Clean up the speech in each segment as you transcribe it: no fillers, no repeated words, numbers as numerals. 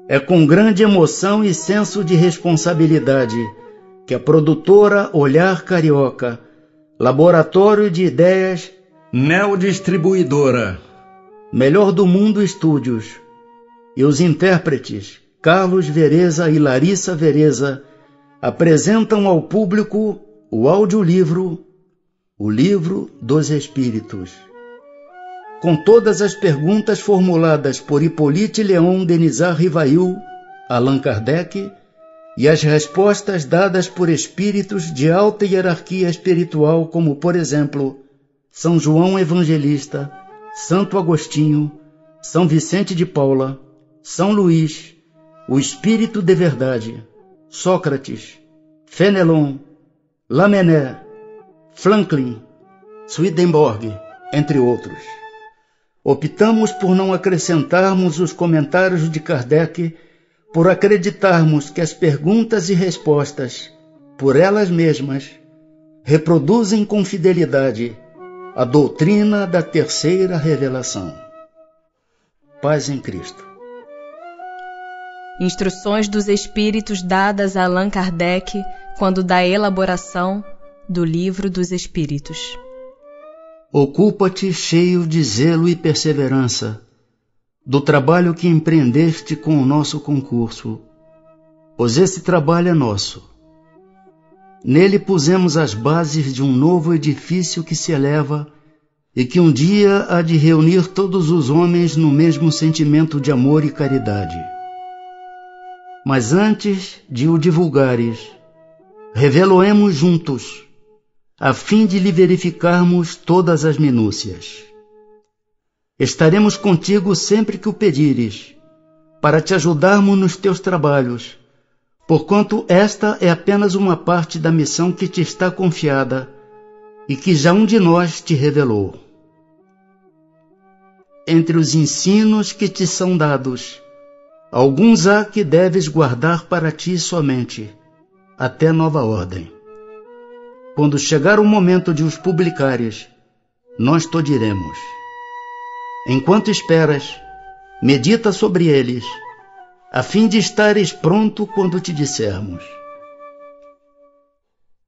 É com grande emoção e senso de responsabilidade que a produtora Olhar Carioca, Laboratório de Ideias, Neodistribuidora, Melhor do Mundo Estúdios e os intérpretes Carlos Vereza e Larissa Vereza apresentam ao público o audiolivro O Livro dos Espíritos, com todas as perguntas formuladas por Hippolyte Léon Denisard Rivail, Allan Kardec, e as respostas dadas por espíritos de alta hierarquia espiritual, como, por exemplo, São João Evangelista, Santo Agostinho, São Vicente de Paula, São Luís, o Espírito de Verdade, Sócrates, Fenelon, Lamennais, Franklin, Swedenborg, entre outros. Optamos por não acrescentarmos os comentários de Kardec, por acreditarmos que as perguntas e respostas, por elas mesmas, reproduzem com fidelidade a doutrina da terceira revelação. Paz em Cristo. Instruções dos Espíritos dadas a Allan Kardec quando da elaboração do Livro dos Espíritos. Ocupa-te cheio de zelo e perseverança do trabalho que empreendeste com o nosso concurso, pois esse trabalho é nosso. Nele pusemos as bases de um novo edifício que se eleva e que um dia há de reunir todos os homens no mesmo sentimento de amor e caridade. Mas antes de o divulgares, revelo-emos juntos, a fim de lhe verificarmos todas as minúcias. Estaremos contigo sempre que o pedires, para te ajudarmos nos teus trabalhos, porquanto esta é apenas uma parte da missão que te está confiada e que já um de nós te revelou. Entre os ensinos que te são dados, alguns há que deves guardar para ti somente, até nova ordem. Quando chegar o momento de os publicares, nós te diremos. Enquanto esperas, medita sobre eles, a fim de estares pronto quando te dissermos.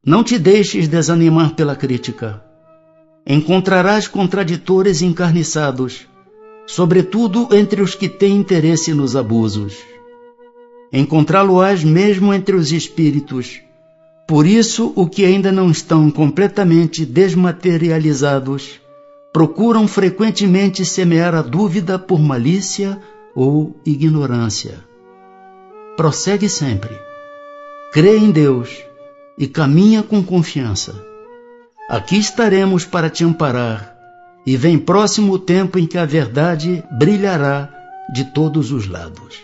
Não te deixes desanimar pela crítica. Encontrarás contraditores encarniçados, sobretudo entre os que têm interesse nos abusos. Encontrá-lo-ás mesmo entre os espíritos. Por isso, os que ainda não estão completamente desmaterializados procuram frequentemente semear a dúvida por malícia ou ignorância. Prossegue sempre. Crê em Deus e caminha com confiança. Aqui estaremos para te amparar, e vem próximo o tempo em que a verdade brilhará de todos os lados.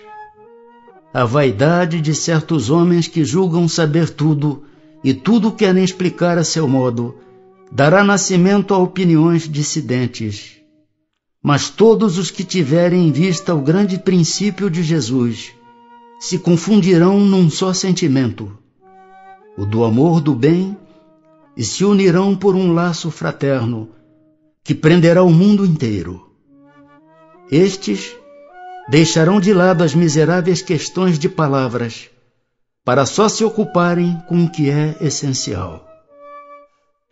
A vaidade de certos homens que julgam saber tudo e tudo querem explicar a seu modo, dará nascimento a opiniões dissidentes. Mas todos os que tiverem em vista o grande princípio de Jesus se confundirão num só sentimento, o do amor do bem, e se unirão por um laço fraterno que prenderá o mundo inteiro. Estes deixarão de lado as miseráveis questões de palavras para só se ocuparem com o que é essencial.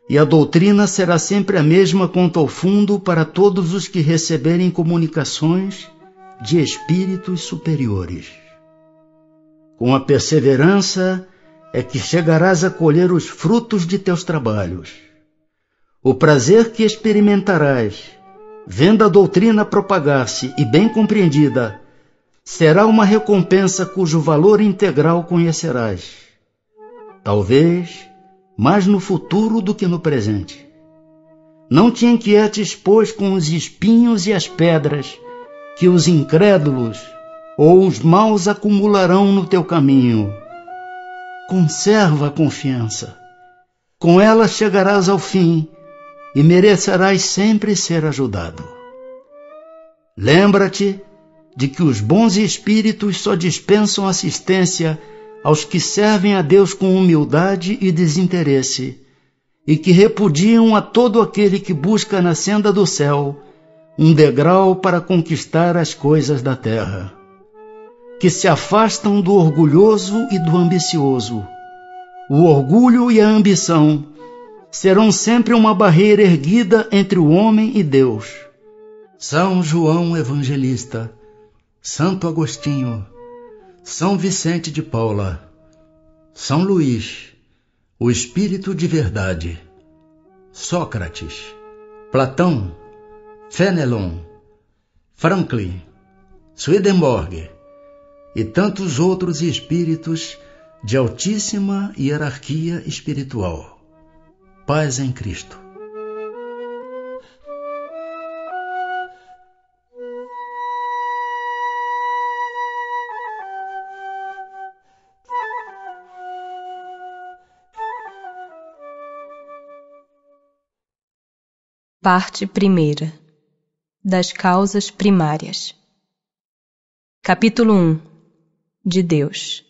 E a doutrina será sempre a mesma quanto ao fundo para todos os que receberem comunicações de espíritos superiores. Com a perseverança é que chegarás a colher os frutos de teus trabalhos. O prazer que experimentarás, vendo a doutrina propagar-se e bem compreendida, será uma recompensa cujo valor integral conhecerás. Talvez mais no futuro do que no presente. Não te inquietes, pois, com os espinhos e as pedras que os incrédulos ou os maus acumularão no teu caminho. Conserva a confiança. Com ela chegarás ao fim e merecerás sempre ser ajudado. Lembra-te de que os bons espíritos só dispensam assistência aos que servem a Deus com humildade e desinteresse, e que repudiam a todo aquele que busca na senda do céu um degrau para conquistar as coisas da terra. que se afastam do orgulhoso e do ambicioso. O orgulho e a ambição serão sempre uma barreira erguida entre o homem e Deus. São João Evangelista, Santo Agostinho, São Vicente de Paula, São Luís, o Espírito de Verdade, Sócrates, Platão, Fénelon, Franklin, Swedenborg e tantos outros espíritos de altíssima hierarquia espiritual. Paz em Cristo. Parte 1. Das causas primárias. Capítulo 1. De Deus.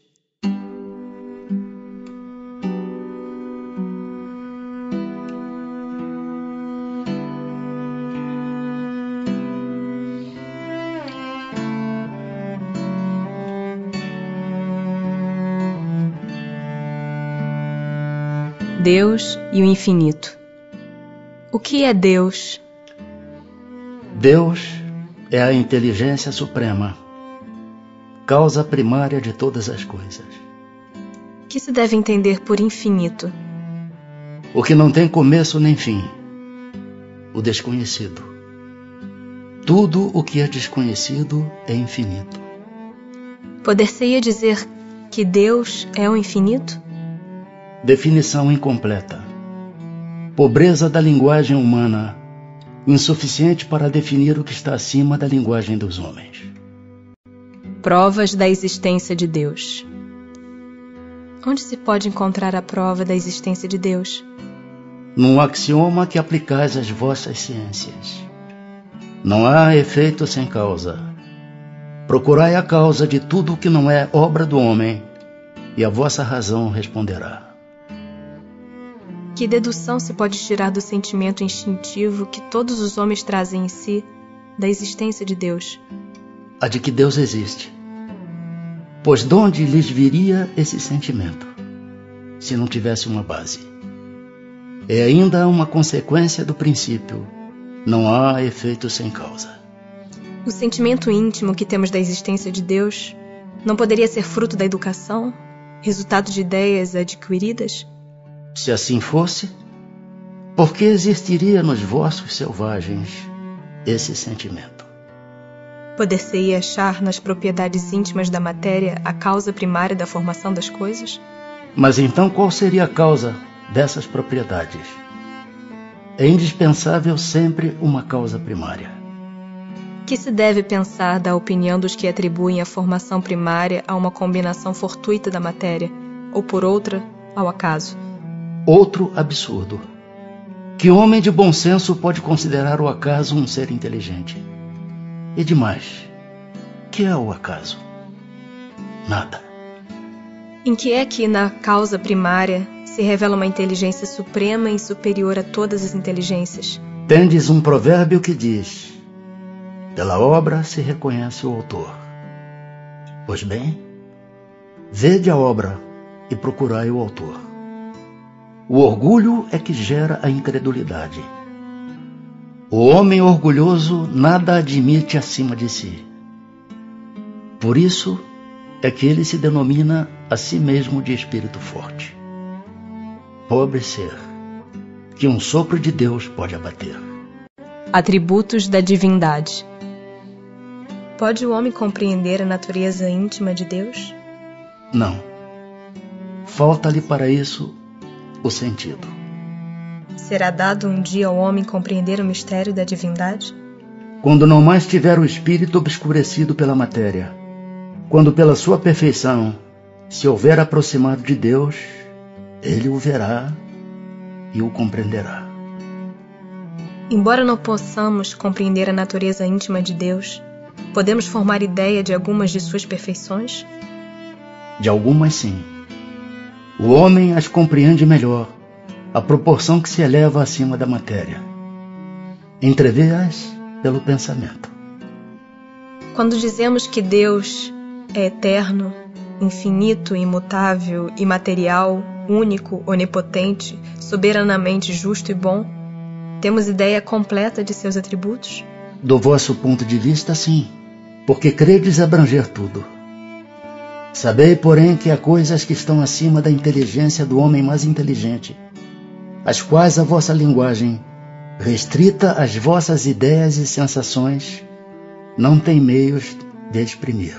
Deus e o infinito. O que é Deus? Deus é a inteligência suprema, causa primária de todas as coisas. O que se deve entender por infinito? O que não tem começo nem fim, o desconhecido. Tudo o que é desconhecido é infinito. Poder-se-ia dizer que Deus é o infinito? Definição incompleta. Pobreza da linguagem humana, insuficiente para definir o que está acima da linguagem dos homens. Provas da existência de Deus. Onde se pode encontrar a prova da existência de Deus? Num axioma que aplicais às vossas ciências. Não há efeito sem causa. Procurai a causa de tudo o que não é obra do homem, e a vossa razão responderá. Que dedução se pode tirar do sentimento instintivo que todos os homens trazem em si da existência de Deus? A de que Deus existe. Pois de onde lhes viria esse sentimento, se não tivesse uma base? É ainda uma consequência do princípio. Não há efeito sem causa. O sentimento íntimo que temos da existência de Deus não poderia ser fruto da educação, resultado de ideias adquiridas? Se assim fosse, por que existiria nos vossos selvagens esse sentimento? Poder-se-ia achar nas propriedades íntimas da matéria a causa primária da formação das coisas? Mas então qual seria a causa dessas propriedades? É indispensável sempre uma causa primária. Que se deve pensar da opinião dos que atribuem a formação primária a uma combinação fortuita da matéria, ou por outra, ao acaso? Outro absurdo. Que homem de bom senso pode considerar o acaso um ser inteligente? E demais, que é o acaso? Nada. Em que é que na causa primária se revela uma inteligência suprema e superior a todas as inteligências? Tendes um provérbio que diz: pela obra se reconhece o autor. Pois bem, vede a obra e procurai o autor. O orgulho é que gera a incredulidade. O homem orgulhoso nada admite acima de si. Por isso é que ele se denomina a si mesmo de espírito forte. Pobre ser, que um sopro de Deus pode abater. Atributos da divindade. Pode o homem compreender a natureza íntima de Deus? Não. Falta-lhe para isso o sentido. Será dado um dia ao homem compreender o mistério da divindade? Quando não mais tiver o espírito obscurecido pela matéria, quando pela sua perfeição se houver aproximado de Deus, ele o verá e o compreenderá. Embora não possamos compreender a natureza íntima de Deus, podemos formar ideia de algumas de suas perfeições? De algumas, sim. O homem as compreende melhor, à proporção que se eleva acima da matéria. Entrevê-as pelo pensamento. Quando dizemos que Deus é eterno, infinito, imutável, imaterial, único, onipotente, soberanamente justo e bom? Temos ideia completa de seus atributos? Do vosso ponto de vista, sim, porque credes abranger tudo. Sabei, porém, que há coisas que estão acima da inteligência do homem mais inteligente, as quais a vossa linguagem, restrita às vossas ideias e sensações, não tem meios de exprimir.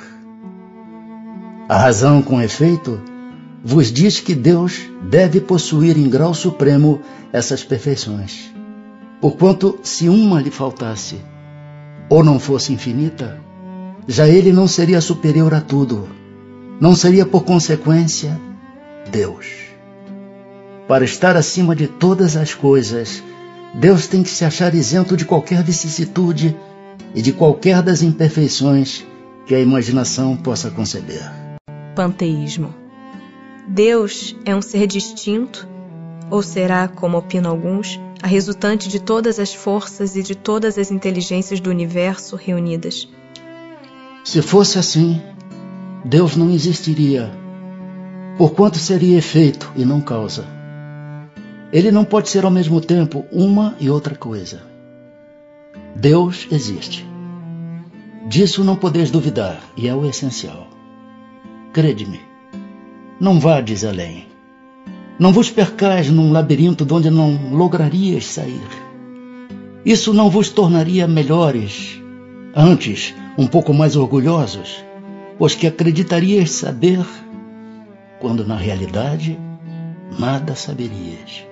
A razão, com efeito, vos diz que Deus deve possuir em grau supremo essas perfeições, porquanto, se uma lhe faltasse, ou não fosse infinita, já ele não seria superior a tudo, não seria, por consequência, Deus. Para estar acima de todas as coisas, Deus tem que se achar isento de qualquer vicissitude e de qualquer das imperfeições que a imaginação possa conceber. Panteísmo. Deus é um ser distinto, ou será, como opinam alguns, a resultante de todas as forças e de todas as inteligências do universo reunidas? Se fosse assim, Deus não existiria, porquanto seria efeito e não causa. Ele não pode ser ao mesmo tempo uma e outra coisa. Deus existe. Disso não podeis duvidar, e é o essencial. Crede-me, não vades além. Não vos percais num labirinto de onde não lograrias sair. Isso não vos tornaria melhores, antes um pouco mais orgulhosos, pois que acreditarias saber, quando na realidade nada saberias.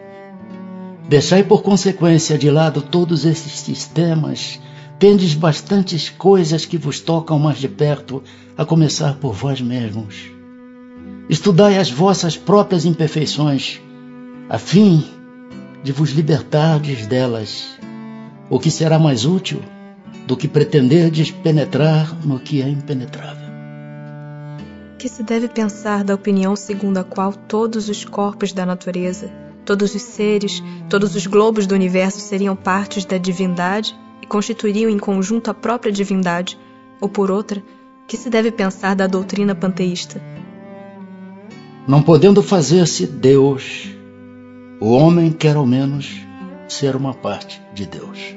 Deixai por consequência de lado todos esses sistemas, tendes bastantes coisas que vos tocam mais de perto, a começar por vós mesmos. Estudai as vossas próprias imperfeições, a fim de vos libertardes delas, o que será mais útil do que pretenderdes penetrar no que é impenetrável. Que se deve pensar da opinião segundo a qual todos os corpos da natureza, todos os seres, todos os globos do universo seriam partes da divindade e constituiriam em conjunto a própria divindade, ou por outra, que se deve pensar da doutrina panteísta? Não podendo fazer-se Deus, o homem quer ao menos ser uma parte de Deus.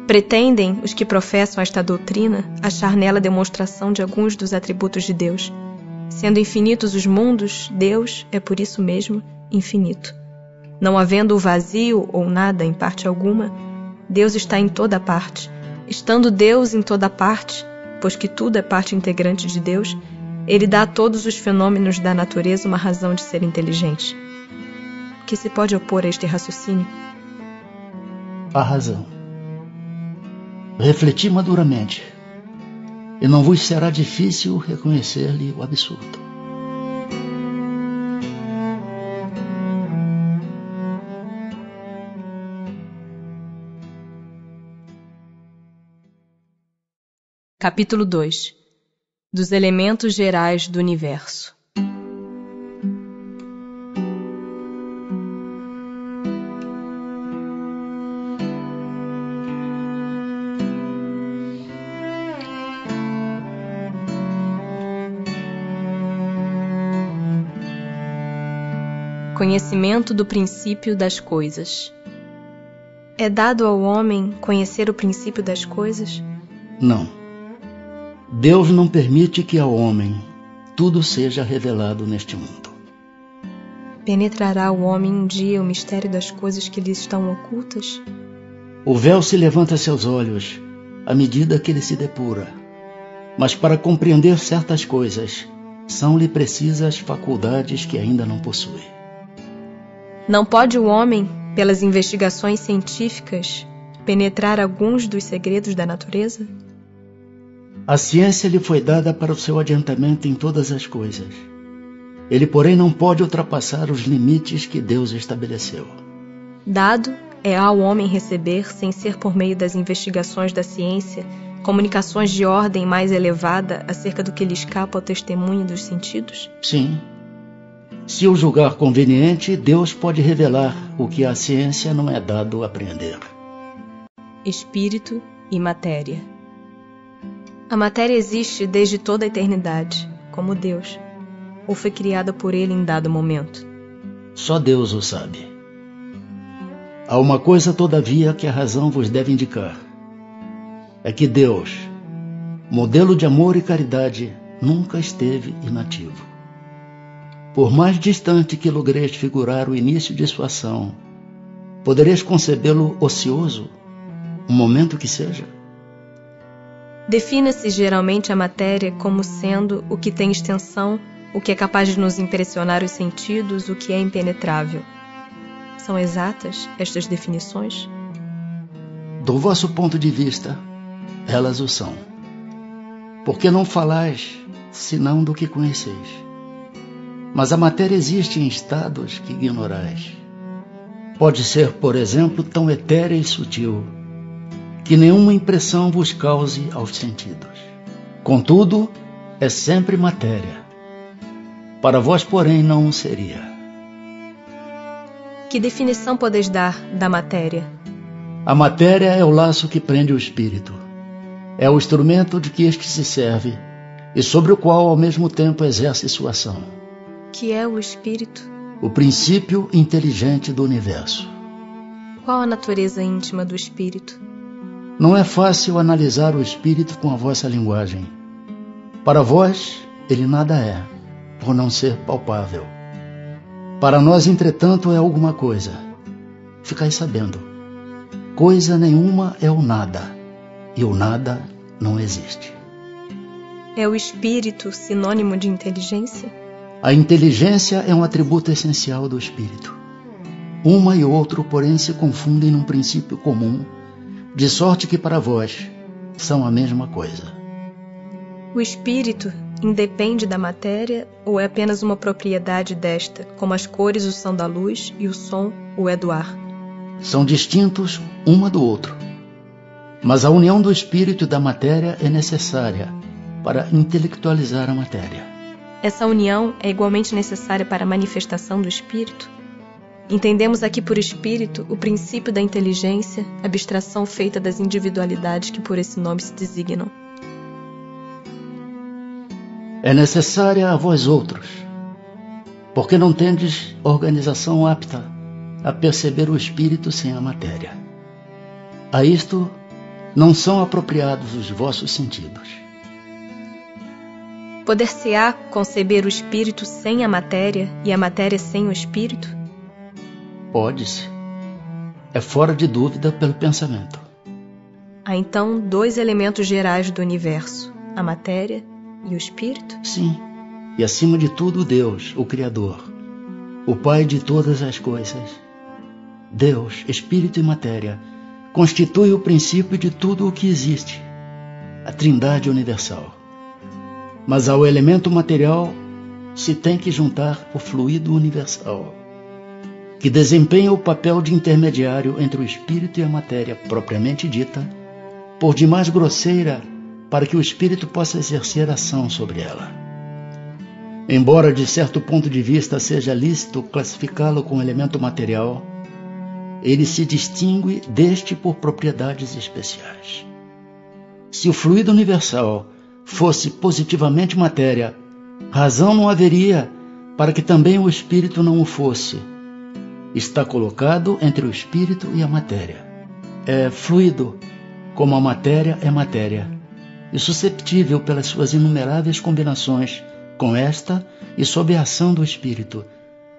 Pretendem os que professam esta doutrina achar nela demonstração de alguns dos atributos de Deus. Sendo infinitos os mundos, Deus é por isso mesmo infinito. Não havendo o vazio ou nada em parte alguma, Deus está em toda parte. Estando Deus em toda parte, pois que tudo é parte integrante de Deus, Ele dá a todos os fenômenos da natureza uma razão de ser inteligente. O que se pode opor a este raciocínio? A razão. Refleti maduramente, e não vos será difícil reconhecer-lhe o absurdo. Capítulo 2. Dos elementos gerais do universo. Conhecimento do princípio das coisas. É dado ao homem conhecer o princípio das coisas? Não. Deus não permite que ao homem tudo seja revelado neste mundo. Penetrará o homem um dia o mistério das coisas que lhe estão ocultas? O véu se levanta a seus olhos à medida que ele se depura, mas para compreender certas coisas são-lhe precisas faculdades que ainda não possui. Não pode o homem, pelas investigações científicas, penetrar alguns dos segredos da natureza? A ciência lhe foi dada para o seu adiantamento em todas as coisas. Ele, porém, não pode ultrapassar os limites que Deus estabeleceu. Dado é ao homem receber, sem ser por meio das investigações da ciência, comunicações de ordem mais elevada acerca do que lhe escapa ao testemunho dos sentidos? Sim. Se o julgar conveniente, Deus pode revelar o que a ciência não é dado a apreender. Espírito e matéria. A matéria existe desde toda a eternidade, como Deus, ou foi criada por Ele em dado momento? Só Deus o sabe. Há uma coisa, todavia, que a razão vos deve indicar. É que Deus, modelo de amor e caridade, nunca esteve inativo. Por mais distante que logreis figurar o início de sua ação, podereis concebê-lo ocioso, um momento que seja? Defina-se geralmente a matéria como sendo o que tem extensão, o que é capaz de nos impressionar os sentidos, o que é impenetrável. São exatas estas definições? Do vosso ponto de vista, elas o são. Porque não falais senão do que conheceis. Mas a matéria existe em estados que ignorais. Pode ser, por exemplo, tão etérea e sutil que nenhuma impressão vos cause aos sentidos. Contudo, é sempre matéria. Para vós, porém, não o seria. Que definição podeis dar da matéria? A matéria é o laço que prende o espírito. É o instrumento de que este se serve e sobre o qual, ao mesmo tempo, exerce sua ação. Que é o espírito? O princípio inteligente do universo. Qual a natureza íntima do espírito? Não é fácil analisar o espírito com a vossa linguagem. Para vós, ele nada é, por não ser palpável. Para nós, entretanto, é alguma coisa. Ficai sabendo, coisa nenhuma é o nada, e o nada não existe. É o espírito sinônimo de inteligência? A inteligência é um atributo essencial do espírito. Uma e outro, porém, se confundem num princípio comum, de sorte que para vós são a mesma coisa. O espírito independe da matéria ou é apenas uma propriedade desta, como as cores o são da luz e o som o é do ar? São distintos uma do outro. Mas a união do espírito e da matéria é necessária para intelectualizar a matéria. Essa união é igualmente necessária para a manifestação do espírito? Entendemos aqui por espírito o princípio da inteligência, abstração feita das individualidades que por esse nome se designam. É necessária a vós outros, porque não tendes organização apta a perceber o espírito sem a matéria. A isto não são apropriados os vossos sentidos. Poder-se-á conceber o espírito sem a matéria e a matéria sem o espírito? Pode-se. É fora de dúvida pelo pensamento. Há então dois elementos gerais do universo, a matéria e o espírito? Sim, e acima de tudo Deus, o Criador, o Pai de todas as coisas. Deus, espírito e matéria, constitui o princípio de tudo o que existe, a Trindade universal. Mas ao elemento material se tem que juntar o fluido universal, que desempenha o papel de intermediário entre o espírito e a matéria propriamente dita, por demais grosseira para que o espírito possa exercer ação sobre ela. Embora de certo ponto de vista seja lícito classificá-lo como elemento material, ele se distingue deste por propriedades especiais. Se o fluido universal fosse positivamente matéria, razão não haveria para que também o espírito não o fosse. Está colocado entre o espírito e a matéria. É fluido, como a matéria é matéria, e susceptível pelas suas inumeráveis combinações com esta e sob a ação do espírito,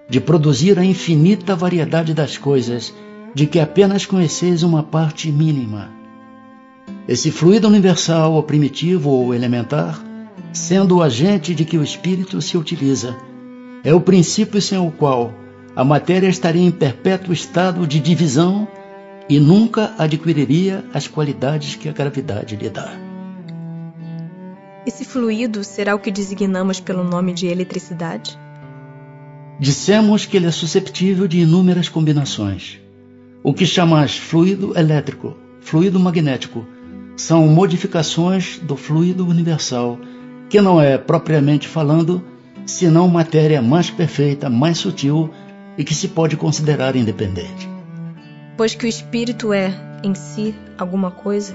de produzir a infinita variedade das coisas, de que apenas conheceis uma parte mínima. Esse fluido universal, ou primitivo ou elementar, sendo o agente de que o espírito se utiliza, é o princípio sem o qual a matéria estaria em perpétuo estado de divisão e nunca adquiriria as qualidades que a gravidade lhe dá. Esse fluido será o que designamos pelo nome de eletricidade? Dissemos que ele é susceptível de inúmeras combinações. O que chamais fluido elétrico, fluido magnético, são modificações do fluido universal, que não é, propriamente falando, senão matéria mais perfeita, mais sutil e que se pode considerar independente. Pois que o espírito é, em si, alguma coisa,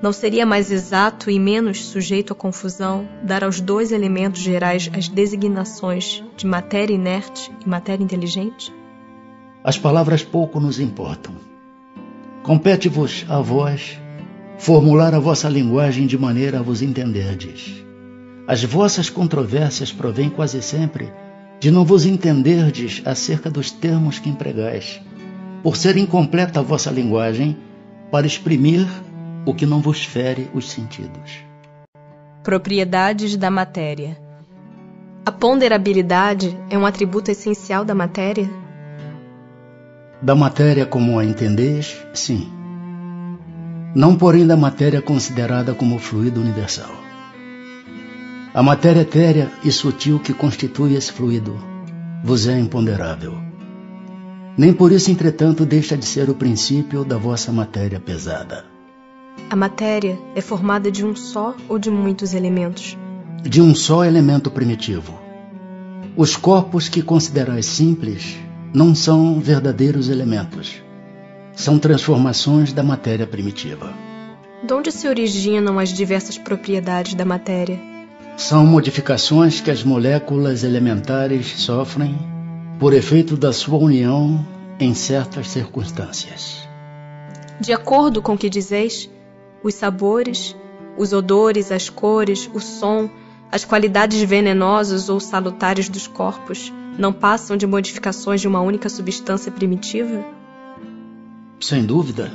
Não seria mais exato e menos sujeito à confusão dar aos dois elementos gerais as designações de matéria inerte e matéria inteligente? As palavras pouco nos importam. Compete-vos a vós formular a vossa linguagem de maneira a vos entenderdes. As vossas controvérsias provêm quase sempre de não vos entenderdes acerca dos termos que empregais, por ser incompleta a vossa linguagem para exprimir o que não vos fere os sentidos. Propriedades da matéria. A ponderabilidade é um atributo essencial da matéria? Da matéria como a entendeis, sim. Não, porém, da matéria considerada como fluido universal. A matéria etérea e sutil que constitui esse fluido vos é imponderável. Nem por isso, entretanto, deixa de ser o princípio da vossa matéria pesada. A matéria é formada de um só ou de muitos elementos? De um só elemento primitivo. Os corpos que considerais simples não são verdadeiros elementos. São transformações da matéria primitiva. De onde se originam as diversas propriedades da matéria? São modificações que as moléculas elementares sofrem por efeito da sua união em certas circunstâncias. De acordo com o que dizeis, os sabores, os odores, as cores, o som, as qualidades venenosas ou salutares dos corpos não passam de modificações de uma única substância primitiva? Sem dúvida.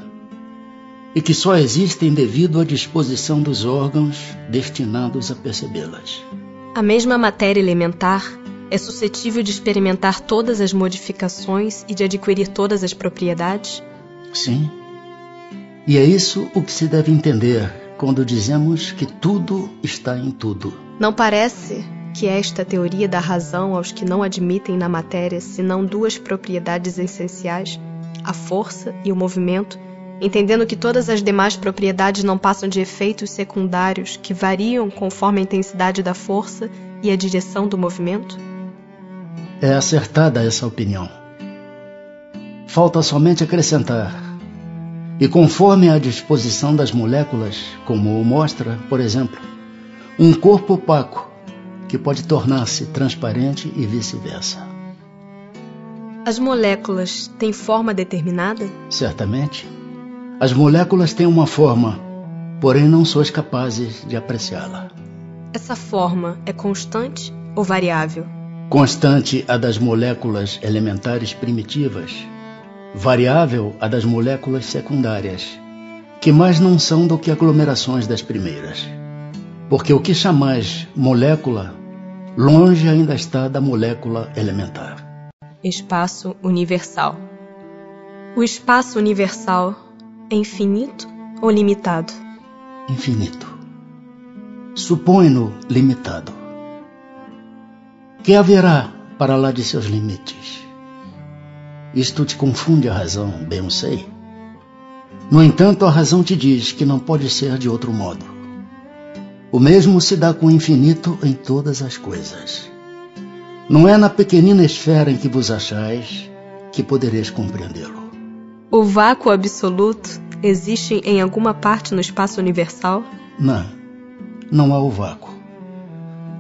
E que só existem devido à disposição dos órgãos destinados a percebê-las. A mesma matéria elementar é suscetível de experimentar todas as modificações e de adquirir todas as propriedades? Sim. E é isso o que se deve entender quando dizemos que tudo está em tudo. Não parece que esta teoria dá razão aos que não admitem na matéria senão duas propriedades essenciais, a força e o movimento, entendendo que todas as demais propriedades não passam de efeitos secundários que variam conforme a intensidade da força e a direção do movimento? É acertada essa opinião. Falta somente acrescentar, e conforme a disposição das moléculas, como o mostra, por exemplo, um corpo opaco que pode tornar-se transparente e vice-versa. As moléculas têm forma determinada? Certamente. As moléculas têm uma forma, porém não sois capazes de apreciá-la. Essa forma é constante ou variável? Constante a das moléculas elementares primitivas, variável a das moléculas secundárias, que mais não são do que aglomerações das primeiras. Porque o que chamais molécula, longe ainda está da molécula elementar. Espaço universal. O espaço universal é infinito ou limitado? Infinito. Supõe-no limitado. Que haverá para lá de seus limites? Isto te confunde a razão, bem o sei. No entanto, a razão te diz que não pode ser de outro modo. O mesmo se dá com o infinito em todas as coisas. Não é na pequenina esfera em que vos achais que podereis compreendê-lo. O vácuo absoluto existe em alguma parte no espaço universal? Não há o vácuo.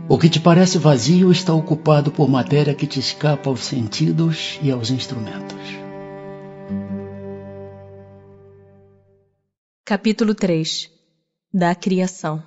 O que te parece vazio está ocupado por matéria que te escapa aos sentidos e aos instrumentos. Capítulo 3. Da criação.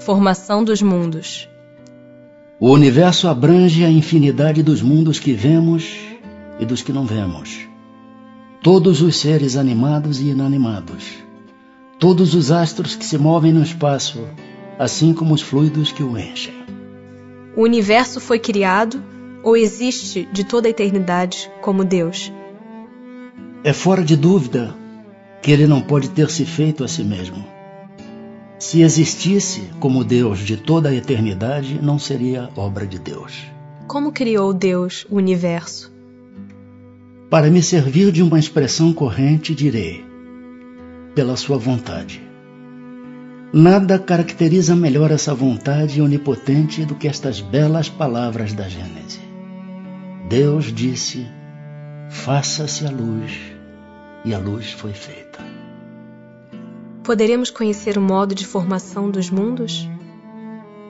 Formação dos mundos. O universo abrange a infinidade dos mundos que vemos e dos que não vemos. Todos os seres animados e inanimados. Todos os astros que se movem no espaço, assim como os fluidos que o enchem. O universo foi criado ou existe de toda a eternidade como Deus? É fora de dúvida que ele não pode ter se feito a si mesmo. Se existisse como Deus de toda a eternidade, não seria obra de Deus. Como criou Deus o universo? Para me servir de uma expressão corrente, direi: pela sua vontade. Nada caracteriza melhor essa vontade onipotente do que estas belas palavras da Gênese. Deus disse: faça-se a luz, e a luz foi feita. Poderemos conhecer o modo de formação dos mundos?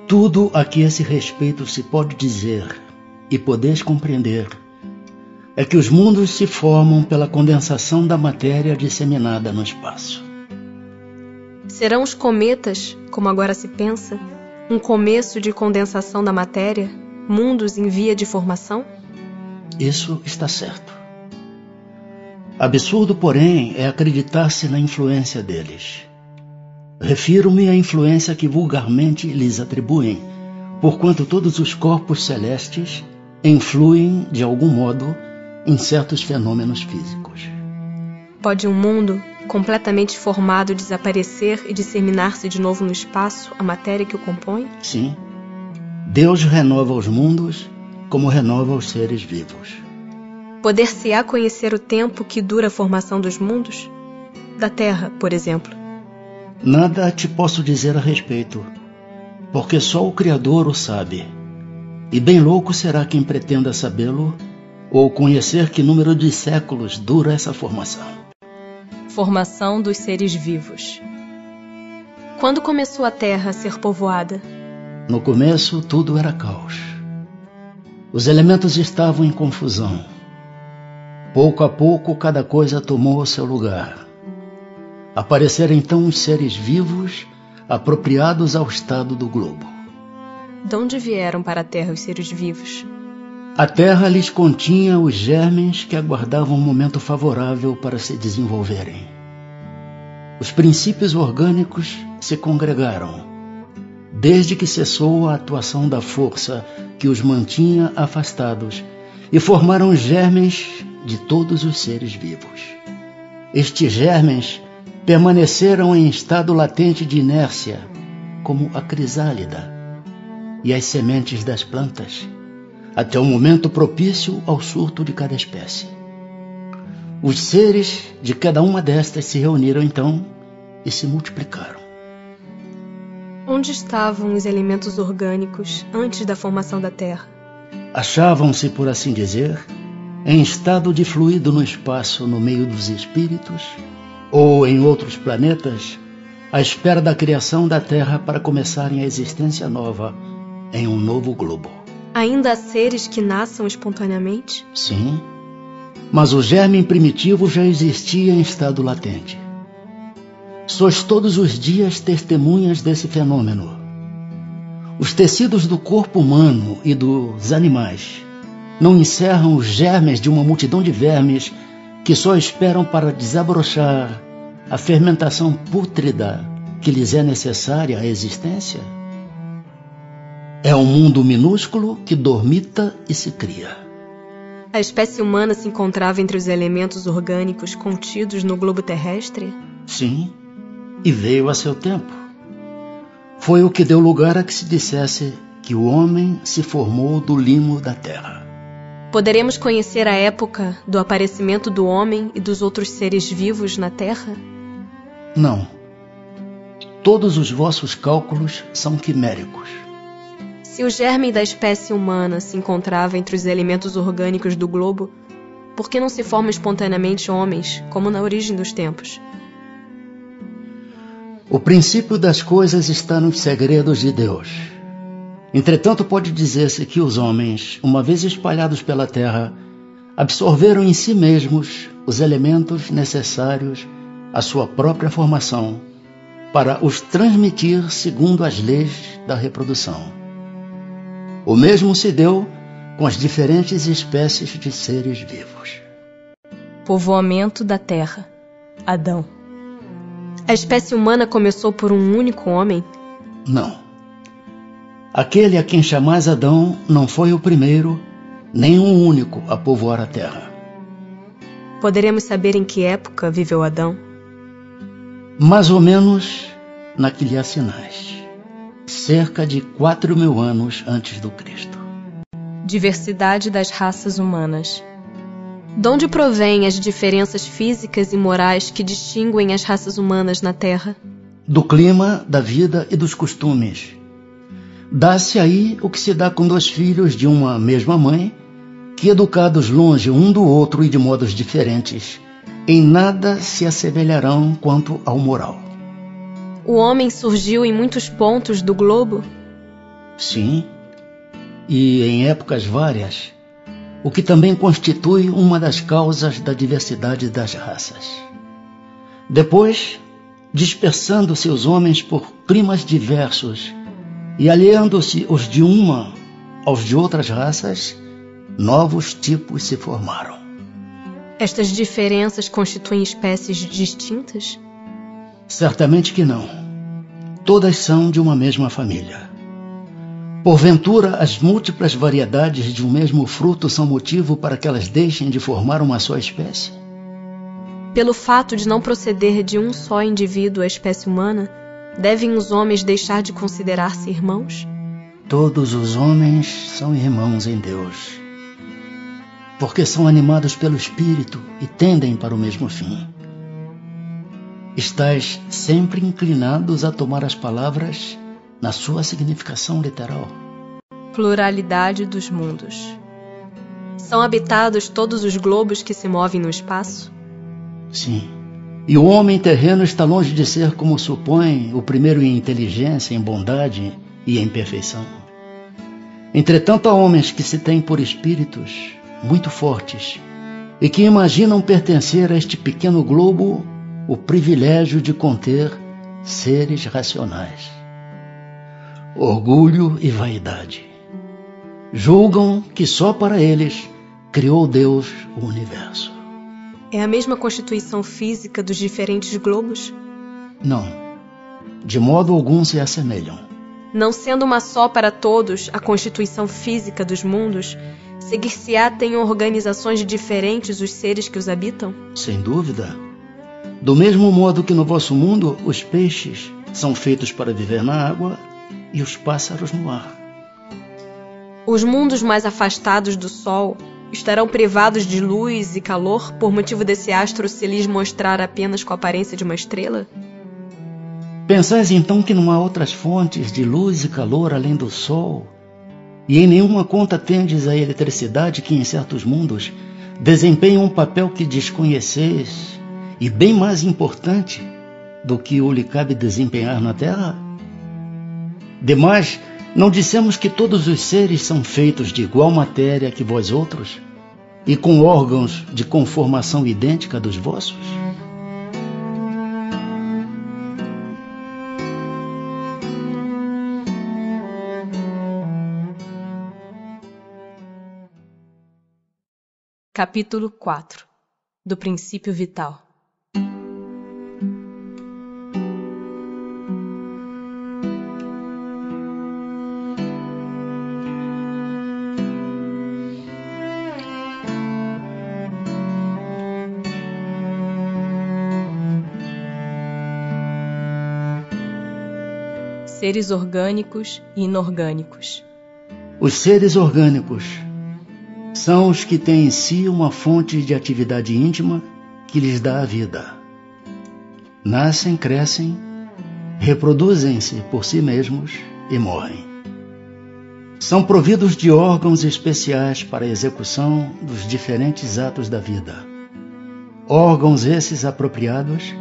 Tudo a que esse respeito se pode dizer e podeis compreender é que os mundos se formam pela condensação da matéria disseminada no espaço. Serão os cometas, como agora se pensa, um começo de condensação da matéria, mundos em via de formação? Isso está certo. Absurdo, porém, é acreditar-se na influência deles. Refiro-me à influência que vulgarmente lhes atribuem, porquanto todos os corpos celestes influem, de algum modo, em certos fenômenos físicos. Pode um mundo completamente formado desaparecer e disseminar-se de novo no espaço, a matéria que o compõe? Sim. Deus renova os mundos como renova os seres vivos. Poder-se-á conhecer o tempo que dura a formação dos mundos? Da Terra, por exemplo. Nada te posso dizer a respeito, porque só o Criador o sabe. E bem louco será quem pretenda sabê-lo ou conhecer que número de séculos dura essa formação. Formação dos seres vivos. Quando começou a Terra a ser povoada? No começo, tudo era caos. Os elementos estavam em confusão. Pouco a pouco, cada coisa tomou o seu lugar. Apareceram então os seres vivos, apropriados ao estado do globo. De onde vieram para a Terra os seres vivos? A Terra lhes continha os germes que aguardavam um momento favorável para se desenvolverem. Os princípios orgânicos se congregaram, desde que cessou a atuação da força que os mantinha afastados, e formaram os germes de todos os seres vivos. Estes germes permaneceram em estado latente de inércia, como a crisálida e as sementes das plantas, até o momento propício ao surto de cada espécie. Os seres de cada uma destas se reuniram então e se multiplicaram. Onde estavam os elementos orgânicos antes da formação da Terra? Achavam-se, por assim dizer, em estado de fluido no espaço no meio dos espíritos, ou em outros planetas, à espera da criação da Terra para começarem a existência nova em um novo globo. Ainda há seres que nasçam espontaneamente? Sim, mas o germe primitivo já existia em estado latente. Sois todos os dias testemunhas desse fenômeno. Os tecidos do corpo humano e dos animais não encerram os germes de uma multidão de vermes que só esperam para desabrochar a fermentação pútrida que lhes é necessária à existência? É um mundo minúsculo que dormita e se cria. A espécie humana se encontrava entre os elementos orgânicos contidos no globo terrestre? Sim, e veio a seu tempo. Foi o que deu lugar a que se dissesse que o homem se formou do limo da terra. Poderemos conhecer a época do aparecimento do homem e dos outros seres vivos na Terra? Não. Todos os vossos cálculos são quiméricos. Se o germe da espécie humana se encontrava entre os elementos orgânicos do globo, por que não se formam espontaneamente homens, como na origem dos tempos? O princípio das coisas está nos segredos de Deus. Entretanto, pode dizer-se que os homens, uma vez espalhados pela terra, absorveram em si mesmos os elementos necessários à sua própria formação, para os transmitir segundo as leis da reprodução. O mesmo se deu com as diferentes espécies de seres vivos. Povoamento da Terra. Adão. A espécie humana começou por um único homem? Não. Aquele a quem chamais Adão não foi o primeiro, nem o único a povoar a terra. Poderemos saber em que época viveu Adão? Mais ou menos na que lhe há sinais. Cerca de 4.000 anos antes do Cristo. Diversidade das raças humanas. De onde provêm as diferenças físicas e morais que distinguem as raças humanas na Terra? Do clima, da vida e dos costumes. Dá-se aí o que se dá com dois filhos de uma mesma mãe, que, educados longe um do outro e de modos diferentes, em nada se assemelharão quanto ao moral. O homem surgiu em muitos pontos do globo? Sim, e em épocas várias, o que também constitui uma das causas da diversidade das raças. Depois, dispersando-se os homens por climas diversos e aliando-se os de uma aos de outras raças, novos tipos se formaram. Estas diferenças constituem espécies distintas? Certamente que não. Todas são de uma mesma família. Porventura, as múltiplas variedades de um mesmo fruto são motivo para que elas deixem de formar uma só espécie? Pelo fato de não proceder de um só indivíduo a espécie humana, devem os homens deixar de considerar-se irmãos? Todos os homens são irmãos em Deus, porque são animados pelo Espírito e tendem para o mesmo fim. Estais sempre inclinados a tomar as palavras na sua significação literal. Pluralidade dos mundos. São habitados todos os globos que se movem no espaço? Sim. E o homem terreno está longe de ser, como supõe, o primeiro em inteligência, em bondade e em perfeição. Entretanto, há homens que se têm por espíritos muito fortes e que imaginam pertencer a este pequeno globo o privilégio de conter seres racionais. Orgulho e vaidade. Julgam que só para eles criou Deus o universo. É a mesma constituição física dos diferentes globos? Não. De modo algum se assemelham. Não sendo uma só para todos a constituição física dos mundos, seguir-se-á tem organizações diferentes os seres que os habitam? Sem dúvida. Do mesmo modo que no vosso mundo, os peixes são feitos para viver na água e os pássaros no ar. Os mundos mais afastados do Sol estarão privados de luz e calor por motivo desse astro se lhes mostrar apenas com a aparência de uma estrela? Pensais então que não há outras fontes de luz e calor além do Sol? E em nenhuma conta tendes a eletricidade que em certos mundos desempenha um papel que desconheceis e bem mais importante do que o lhe cabe desempenhar na Terra? Demais, não dissemos que todos os seres são feitos de igual matéria que vós outros e com órgãos de conformação idêntica dos vossos? Capítulo 4. Do princípio vital. Seres orgânicos e inorgânicos. Os seres orgânicos são os que têm em si uma fonte de atividade íntima que lhes dá a vida. Nascem, crescem, reproduzem-se por si mesmos e morrem. São providos de órgãos especiais para a execução dos diferentes atos da vida. Órgãos esses apropriados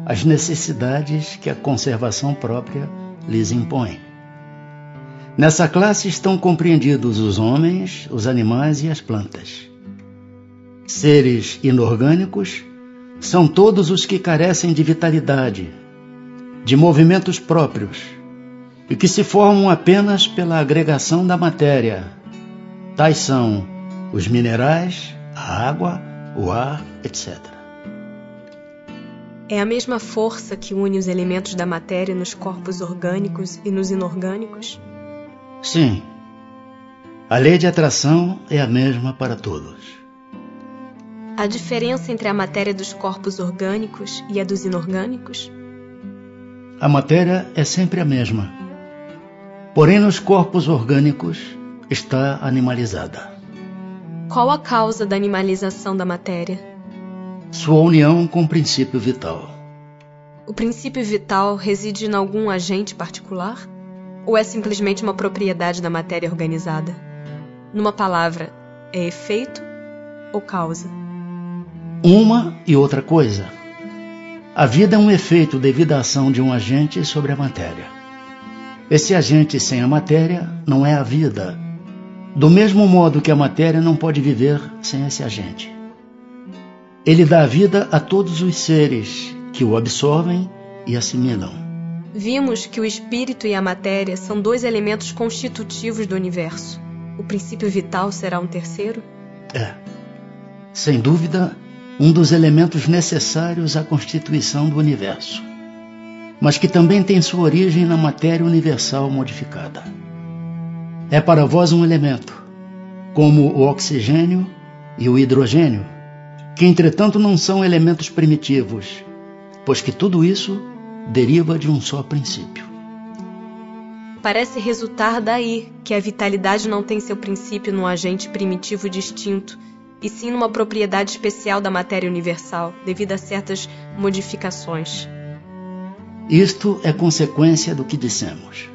às necessidades que a conservação própria lhes impõe. Nessa classe estão compreendidos os homens, os animais e as plantas. Seres inorgânicos são todos os que carecem de vitalidade, de movimentos próprios, e que se formam apenas pela agregação da matéria. Tais são os minerais, a água, o ar, etc. É a mesma força que une os elementos da matéria nos corpos orgânicos e nos inorgânicos? Sim. A lei de atração é a mesma para todos. A diferença entre a matéria dos corpos orgânicos e a dos inorgânicos? A matéria é sempre a mesma. Porém, nos corpos orgânicos está animalizada. Qual a causa da animalização da matéria? Sua união com o princípio vital. O princípio vital reside em algum agente particular? Ou é simplesmente uma propriedade da matéria organizada? Numa palavra, é efeito ou causa? Uma e outra coisa. A vida é um efeito devido à ação de um agente sobre a matéria. Esse agente sem a matéria não é a vida, do mesmo modo que a matéria não pode viver sem esse agente. Ele dá vida a todos os seres que o absorvem e assimilam. Vimos que o espírito e a matéria são dois elementos constitutivos do universo. O princípio vital será um terceiro? É, sem dúvida, um dos elementos necessários à constituição do universo, mas que também tem sua origem na matéria universal modificada. É para vós um elemento, como o oxigênio e o hidrogênio, que entretanto não são elementos primitivos, pois que tudo isso deriva de um só princípio. Parece resultar daí que a vitalidade não tem seu princípio num agente primitivo distinto, e sim numa propriedade especial da matéria universal, devido a certas modificações. Isto é consequência do que dissemos.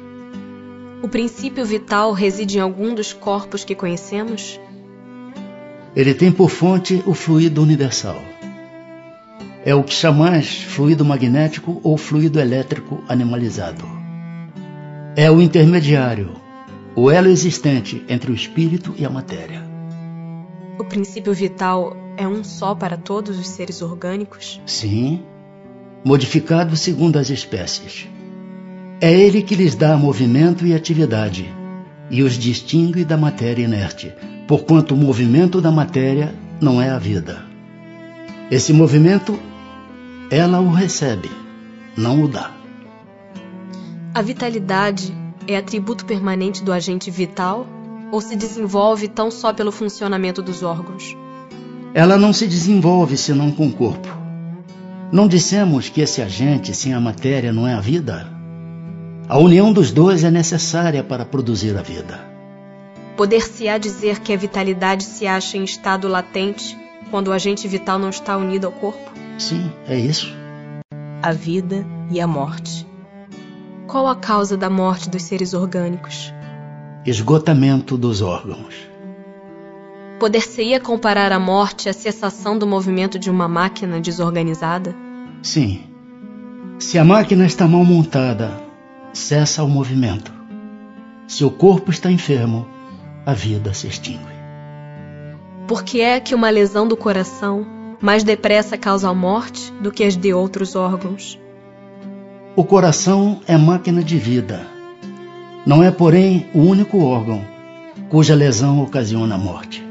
O princípio vital reside em algum dos corpos que conhecemos? Ele tem por fonte o fluido universal. É o que chamais fluido magnético ou fluido elétrico animalizado. É o intermediário, o elo existente entre o espírito e a matéria. O princípio vital é um só para todos os seres orgânicos? Sim, modificado segundo as espécies. É ele que lhes dá movimento e atividade, e os distingue da matéria inerte, porquanto o movimento da matéria não é a vida. Esse movimento, ela o recebe, não o dá. A vitalidade é atributo permanente do agente vital ou se desenvolve tão só pelo funcionamento dos órgãos? Ela não se desenvolve senão com o corpo. Não dissemos que esse agente sem a matéria não é a vida? A união dos dois é necessária para produzir a vida. Poder-se-á dizer que a vitalidade se acha em estado latente quando o agente vital não está unido ao corpo? Sim, é isso. A vida e a morte. Qual a causa da morte dos seres orgânicos? Esgotamento dos órgãos. Poder-se-ia comparar a morte à cessação do movimento de uma máquina desorganizada? Sim. Se a máquina está mal montada, cessa o movimento. Se o corpo está enfermo, a vida se extingue. Por que é que uma lesão do coração mais depressa causa a morte do que as de outros órgãos? O coração é máquina de vida. Não é, porém, o único órgão cuja lesão ocasiona a morte.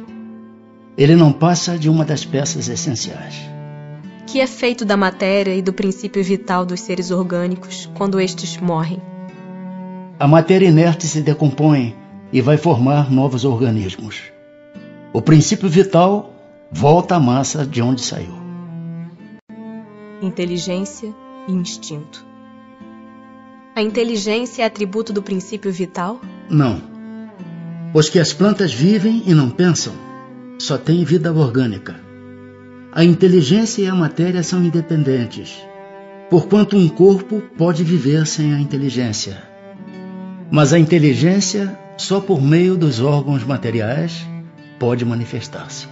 Ele não passa de uma das peças essenciais. Que é feito da matéria e do princípio vital dos seres orgânicos quando estes morrem? A matéria inerte se decompõe e vai formar novos organismos. O princípio vital volta à massa de onde saiu. Inteligência e instinto. A inteligência é atributo do princípio vital? Não. Pois que as plantas vivem e não pensam, só têm vida orgânica. A inteligência e a matéria são independentes, porquanto um corpo pode viver sem a inteligência. Mas a inteligência, só por meio dos órgãos materiais, pode manifestar-se.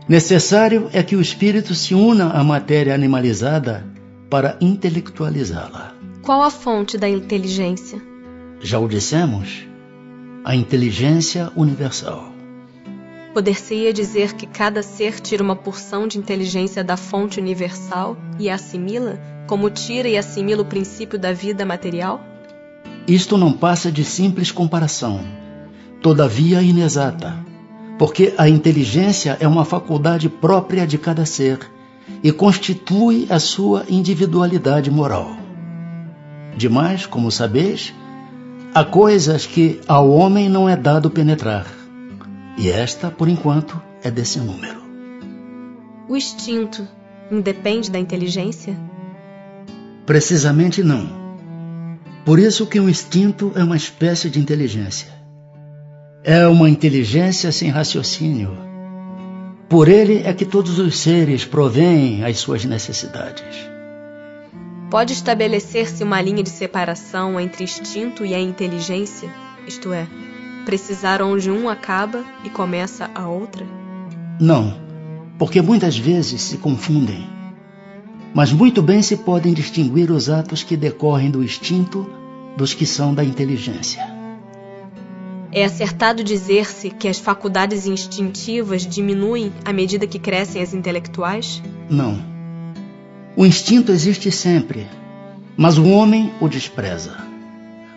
Necessário é que o espírito se una à matéria animalizada para intelectualizá-la. Qual a fonte da inteligência? Já o dissemos, a inteligência universal. Poder-se-ia dizer que cada ser tira uma porção de inteligência da fonte universal e a assimila, como tira e assimila o princípio da vida material? Isto não passa de simples comparação, todavia inexata, porque a inteligência é uma faculdade própria de cada ser e constitui a sua individualidade moral. Demais, como sabeis, há coisas que ao homem não é dado penetrar, e esta, por enquanto, é desse número. O instinto independe da inteligência? Precisamente não. Por isso que o instinto é uma espécie de inteligência. É uma inteligência sem raciocínio, Por ele é que todos os seres provêm as suas necessidades. Pode estabelecer-se uma linha de separação entre instinto e a inteligência? Isto é, precisar onde um acaba e começa a outra? Não, porque muitas vezes se confundem. Mas muito bem se podem distinguir os atos que decorrem do instinto dos que são da inteligência. É acertado dizer-se que as faculdades instintivas diminuem à medida que crescem as intelectuais? Não. O instinto existe sempre, mas o homem o despreza.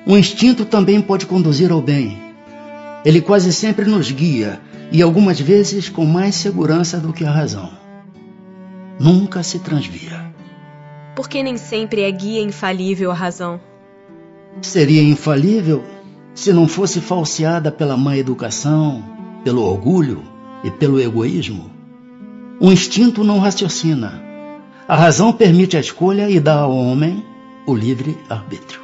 O instinto também pode conduzir ao bem. Ele quase sempre nos guia, e algumas vezes com mais segurança do que a razão. Nunca se transvia. Porque nem sempre é guia infalível a razão. Seria infalível se não fosse falseada pela má educação, pelo orgulho e pelo egoísmo. O instinto não raciocina. A razão permite a escolha e dá ao homem o livre arbítrio.